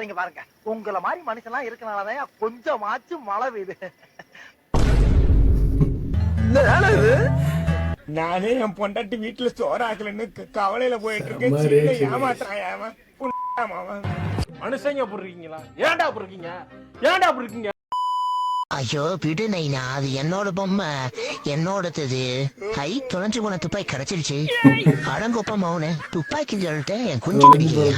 நீங்க பாருங்க உங்களை மாதிரி மனுஷன்லாம் இருக்கனாலதான் கொஞ்சமாச்சும் மழை பெய்யுது. நானே என் பொண்டாட்டி வீட்டுல சோறாக்கலன்னு கவலையில போயிட்டு இருக்கேன். ஏமாத்துறான். மனுஷங்க அப்படி இருக்கீங்களா? ஏன்டா அப்படி இருக்கீங்க? ஏன்டா அப்படி இருக்கீங்க? ஐயோ விடு நைனா, அது என்னோட பொம்மை, என்னோடது. கை தொலைஞ்சு போன துப்பாக்கி கிடைச்சிருச்சு. அடங்கொப்ப மௌன துப்பாக்கி சொல்லிட்டு என் குஞ்சு பிடிக்கலையா,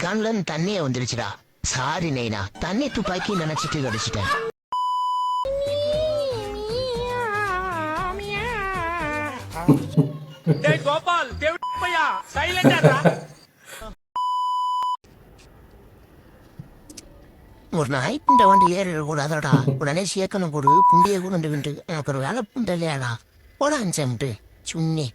கண்ணுல தண்ணியே வந்துருச்சுடா. சாரி நைனா, தண்ணி துப்பாக்கி நினைச்சிட்டு கிடைச்சிட்டேன். கோபால் சைலண்டா. ஒரு நாய் புண்டை வண்டி ஏறி கூடாதடா, உடனே சேர்க்கணும் கொடு புண்டிய கூட எனக்கு ஒரு வேலை புண்டை இல்லையாடா. போடா அஞ்சு சுண்ணி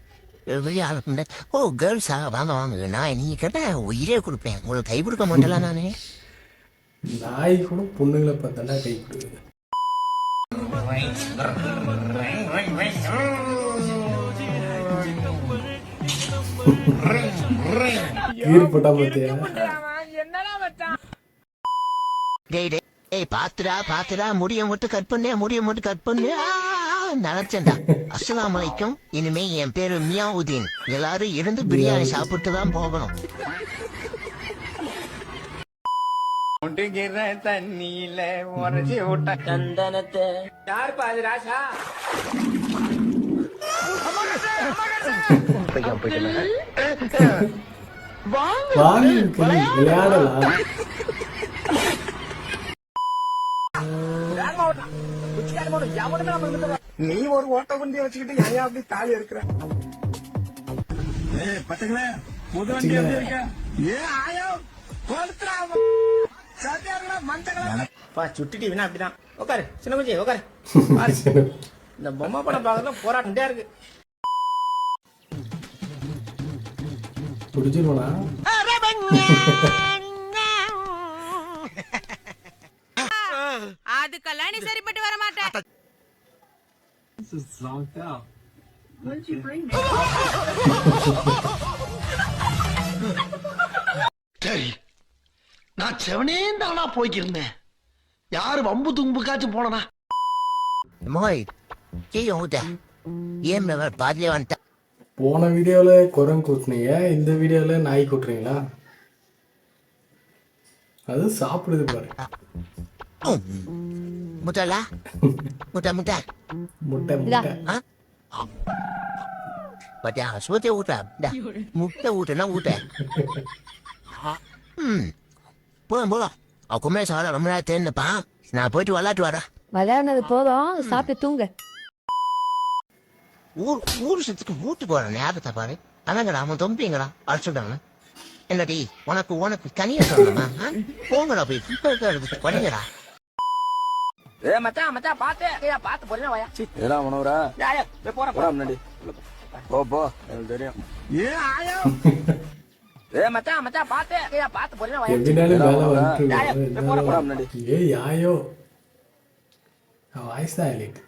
வெளியே ஆள் புண்டை. ஓ கேர்ள்ஸா, வாங்க வாங்க, நான் நீங்க கேட்ட உயிரே கொடுப்பேன், உங்களுக்கு கை கொடுக்க மாட்டேல. நானே நாய் கூட பொண்ணுங்களை பார்த்தாண்டா கை கொடுக்குது. ஈர்ப்பட்டா பார்த்தியா? டேய் பாத்துடா பாத்துடா, முடிய மட்டும் கட் பண்ணு. நினைச்சேன்டா. அஸ்ஸலாமு அலைக்கும். இனிமே என் பேரு மியாவுதீன். எல்லாரும் இருந்து பிரியாணி சாப்பிட்டு தான் போகணும். தண்ணியில உரைச்சி விட்ட சந்தனத்தை யார் பாது ராசா? விளையாடலாம். நீ ஒரு ஓட்ட வண்டியை வச்சுக்கிட்டு ஏன் அப்படி தாலி இருக்கிற? பசங்களே முதல் வண்டி எப்படி இருக்க? ஆயோ சுட்டிட்டு வேணா அப்படிதான். உட்காரு சின்ன குஞ்சி உட்காரு. இந்த பொம்மை படம் பார்க்கறது போராட்டே இருக்கு. பிடிச்சிருவா அதுக்கெல்லாம் நீ சரிப்பட்டு வர மாட்டேன். சரி, நான் செவனே தானா போய்க்கிருந்தேன். யாரு வம்பு தும்புக்காச்சும் போனா பாதிலே வந்துட்டேன். போன வீடியோல குரங்கு கூட்டினீங்க, இந்த வீடியோல நாய் கூட்டுறீங்களா? அது சாப்பிடுது பாரு. முட்டலா முட்டை முட்டை முட்டை முட்டை பத்தியா சோத்தே ஊட்ட முட்டை ஊட்டனா ஊட்ட. போலாம் அவக்குமே சார ரொம்ப நேரம் தேர்ந்தப்பா. நான் போயிட்டு விளையாட்டு வரேன். விளையாடுனது போதும், சாப்பிட்டு தூங்க. ஊர் சுத்துக்கு வீட்டு போற நேரத்தை பாரு. அதாங்கடா அவன் தொம்பிங்கடா அடிச்சுட்டாங்க. என்னடி உனக்கு தனியா சொல்லணுமா? போங்கடா போய் படிங்கடா. மச்சான் பாத்து பாத்து போறேன். வாயா ஏடா மனோரா போறேன் முன்னாடி போ எனக்கு தெரியும். ஆயோ மச்சான் பாத்து பாத்து போறேன். வாயா முன்னாடி யாயோ வாய்ஸ் தான் இல்லைட்டு.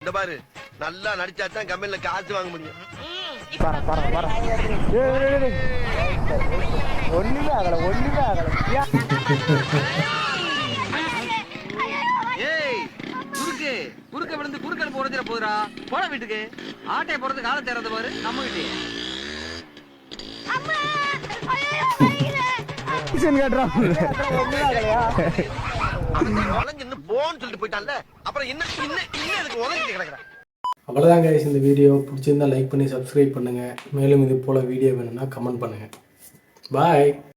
இந்த பாரு, நல்லா நடிச்சாதான் கம்பெனில காசு வாங்க முடியும். ஒண்ணுமே ஆகல. ஏய் குறுக்க விழுந்து குறுக்கல் போறதுல போதுரா. போட வீட்டுக்கு ஆட்டைய போறது கால தேர்றது பாரு நம்ம வீட்டு. போன்னு சொல்லிட்டு போயிட்டான்ல, அப்புறம் என்ன இதுக்கு உதவிட்டு கிடக்குறேன். அவ்வளோதான் கைஸ், இந்த வீடியோ பிடிச்சிருந்தா லைக் பண்ணி சப்ஸ்கிரைப் பண்ணுங்கள். மேலும் இது போல் வீடியோ வேணும்னா கமெண்ட் பண்ணுங்கள். பாய்.